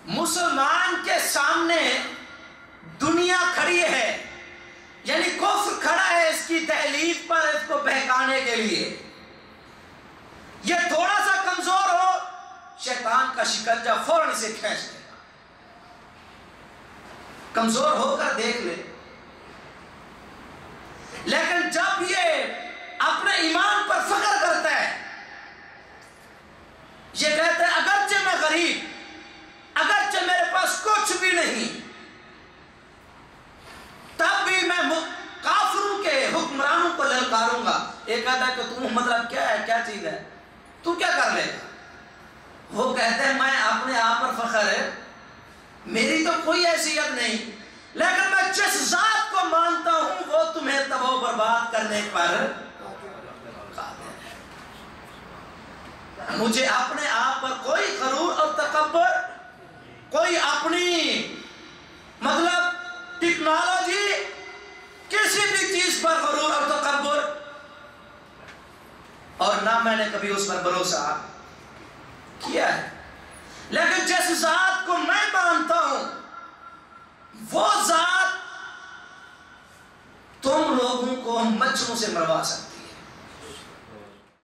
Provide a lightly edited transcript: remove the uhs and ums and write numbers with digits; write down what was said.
مسلمان کے سامنے دنیا کھڑی ہے، یعنی کفر کھڑا ہے اس کی دہلیز پر اس کو بہکانے کے لیے، یہ تھوڑا سا کمزور ہو شیطان کا شکنجہ فوراً اسے کھینچ لے گا۔ کمزور ہو کر دیکھ لے، لیکن جب یہ اپنے ایمان پر فخر کرتا ہے، یہ کہتا ہے اگرچہ میں غریب، اگرچہ میرے پاس کچھ بھی نہیں، تب بھی میں کافروں کے حکمرانوں کو للکاروں گا۔ ایک کہتا ہے کہ تم مطلب کیا ہے، کیا چیز ہے، تو کیا کر لے گا؟ وہ کہتے ہیں میں اپنے آپ پر فخر ہے، میری تو کوئی حیثیت نہیں، لیکن میں جس ذات کو مانتا ہوں وہ تمہیں تباہ و برباد کرنے پر قادر ہے۔ مجھے اپنے آپ پر کوئی غرور اور تکبر، کوئی اپنی مطلب ٹیکنالوجی، کسی بھی چیز پر غرور اور تکبر، اور نہ میں نے کبھی اس پر بھروسہ کیا ہے۔ لیکن جس ذات کو میں مانتا ہوں وہ ذات تم لوگوں کو مچھروں سے مروا سکتا ہے۔